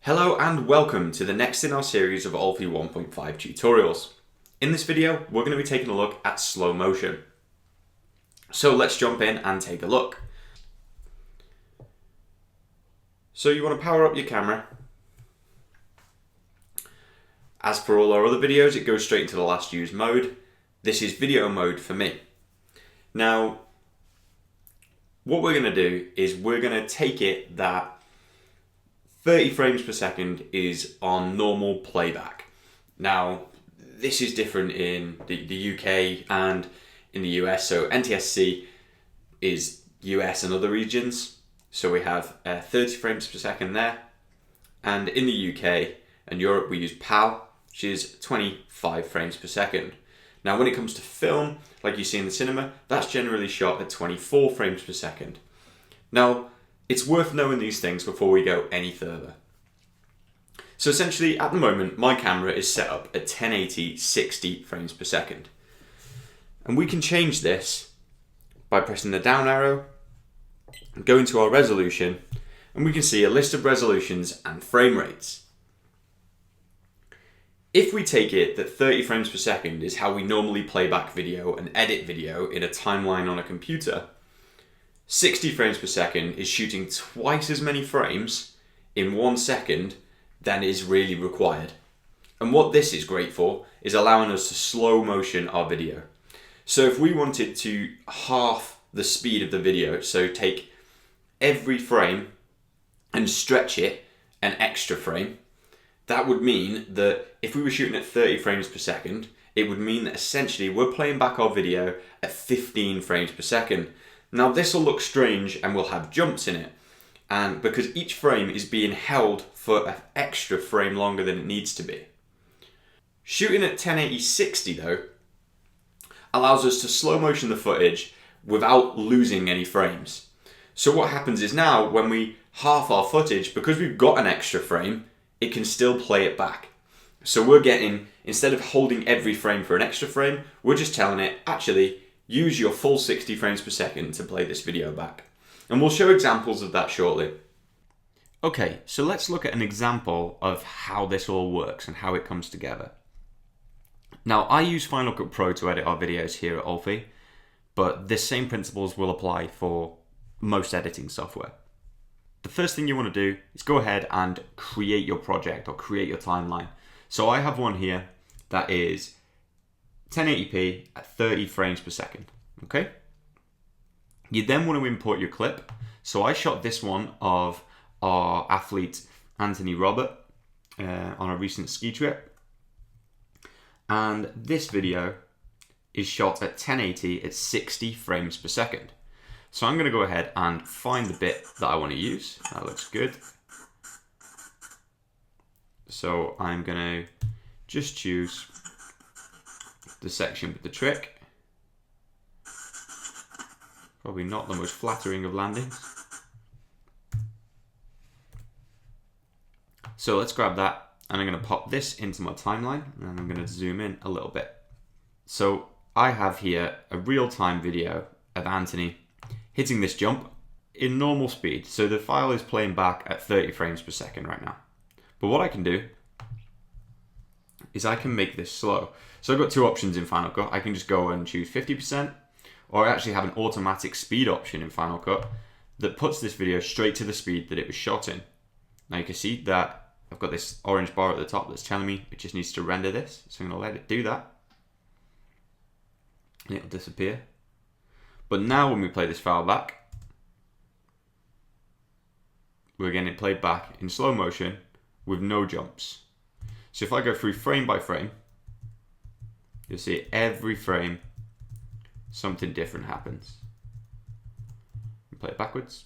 Hello and welcome to the next in our series of Olfi 1.5 tutorials. In this video, we're going to be taking a look at slow motion. So let's jump in and take a look. So you want to power up your camera. As per all our other videos, it goes straight into the last used mode. This is video mode for me. Now, what we're going to do is we're going to take it that 30 frames per second is on normal playback. Now, this is different in the UK and in the US. So NTSC is US and other regions. So we have 30 frames per second there. And in the UK and Europe, we use PAL, which is 25 frames per second. Now, when it comes to film, like you see in the cinema, that's generally shot at 24 frames per second. Now, it's worth knowing these things before we go any further. So essentially, at the moment, my camera is set up at 1080 60 frames per second. And we can change this by pressing the down arrow, go into our resolution, and we can see a list of resolutions and frame rates. If we take it that 30 frames per second is how we normally play back video and edit video in a timeline on a computer, 60 frames per second is shooting twice as many frames in 1 second than is really required. And what this is great for is allowing us to slow motion our video. So if we wanted to half the speed of the video, so take every frame and stretch it an extra frame, that would mean that if we were shooting at 30 frames per second, it would mean that essentially we're playing back our video at 15 frames per second. Now this will look strange and will have jumps in it, and because each frame is being held for an extra frame longer than it needs to be. Shooting at 1080 60 though allows us to slow motion the footage without losing any frames. So what happens is now when we half our footage, because we've got an extra frame, it can still play it back. So we're getting, instead of holding every frame for an extra frame, we're just telling it, actually, use your full 60 frames per second to play this video back. And we'll show examples of that shortly. Okay, so let's look at an example of how this all works and how it comes together. Now, I use Final Cut Pro to edit our videos here at Olfi, but the same principles will apply for most editing software. The first thing you want to do is go ahead and create your project or create your timeline. So I have one here that is 1080p at 30 frames per second, okay? You then want to import your clip. So I shot this one of our athlete Anthony Robert on a recent ski trip. And this video is shot at 1080 at 60 frames per second. So I'm going to go ahead and find the bit that I want to use. That looks good. So I'm going to just choose the section with the trick. Probably not the most flattering of landings. So let's grab that, and I'm going to pop this into my timeline, and I'm going to zoom in a little bit. So I have here a real-time video of Anthony hitting this jump in normal speed. So the file is playing back at 30 frames per second right now. But what I can do is I can make this slow. So I've got two options in Final Cut. I can just go and choose 50%, or I actually have an automatic speed option in Final Cut that puts this video straight to the speed that it was shot in. Now you can see that I've got this orange bar at the top that's telling me it just needs to render this. So I'm going to let it do that. And it'll disappear. But now when we play this file back, we're getting it played back in slow motion with no jumps. So if I go through frame by frame, you'll see every frame something different happens. Play it backwards.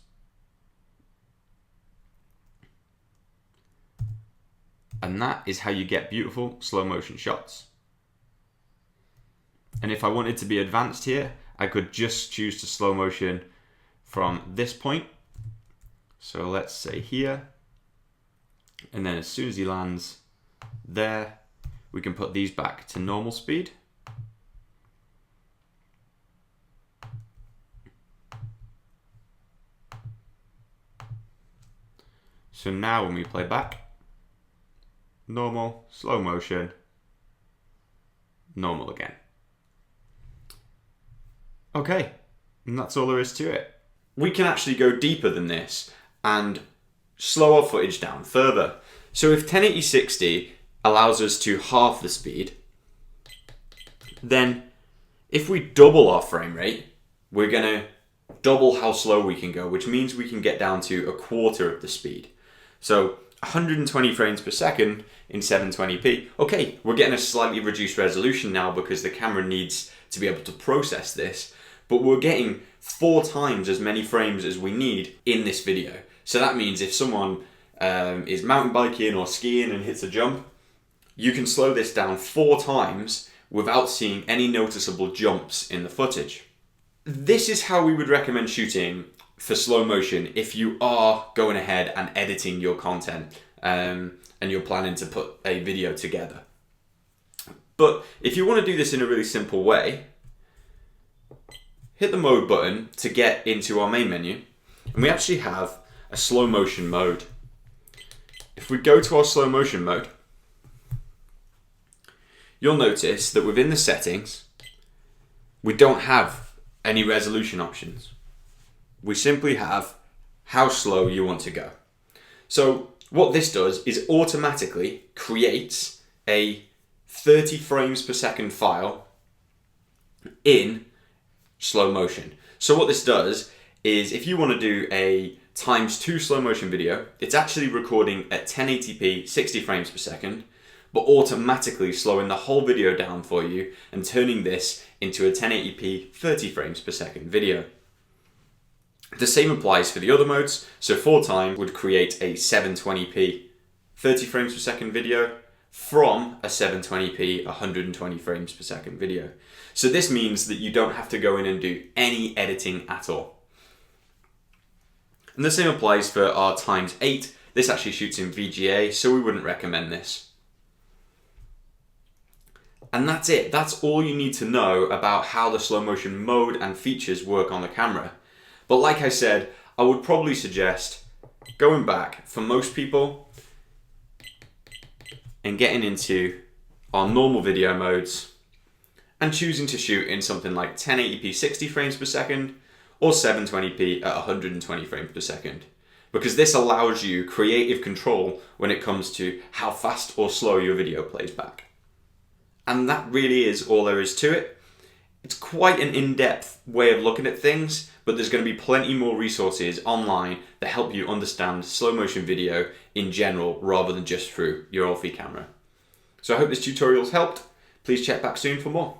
And that is how you get beautiful slow motion shots. And if I wanted to be advanced here, I could just choose to slow motion from this point. So let's say here. And then as soon as he lands there, we can put these back to normal speed. So now when we play back, normal, slow motion, normal again. Okay, and that's all there is to it. We can actually go deeper than this and slow our footage down further. So if 1080-60 allows us to halve the speed, then if we double our frame rate, we're going to double how slow we can go, which means we can get down to a quarter of the speed. So 120 frames per second in 720p. Okay, we're getting a slightly reduced resolution now because the camera needs to be able to process this, but we're getting 4 times as many frames as we need in this video. So that means if someone is mountain biking or skiing and hits a jump, you can slow this down 4 times without seeing any noticeable jumps in the footage. This is how we would recommend shooting for slow motion if you are going ahead and editing your content and you're planning to put a video together. But if you want to do this in a really simple way, hit the mode button to get into our main menu, and we actually have a slow motion mode. If we go to our slow motion mode, you'll notice that within the settings, we don't have any resolution options. We simply have how slow you want to go. So what this does is automatically creates a 30 frames per second file in slow motion. So what this does is if you want to do a ×2 slow motion video, it's actually recording at 1080p 60 frames per second, but automatically slowing the whole video down for you and turning this into a 1080p 30 frames per second video. The same applies for the other modes, so 4x would create a 720p 30 frames per second video from a 720p 120 frames per second video. So this means that you don't have to go in and do any editing at all. And the same applies for our ×8. This actually shoots in VGA, so we wouldn't recommend this. And that's it. That's all you need to know about how the slow motion mode and features work on the camera. But like I said, I would probably suggest going back for most people and getting into our normal video modes and choosing to shoot in something like 1080p 60 frames per second or 720p at 120 frames per second. Because this allows you creative control when it comes to how fast or slow your video plays back. And that really is all there is to it. It's quite an in-depth way of looking at things, but there's going to be plenty more resources online that help you understand slow motion video in general rather than just through your Olfi camera. So I hope this tutorial's helped. Please check back soon for more.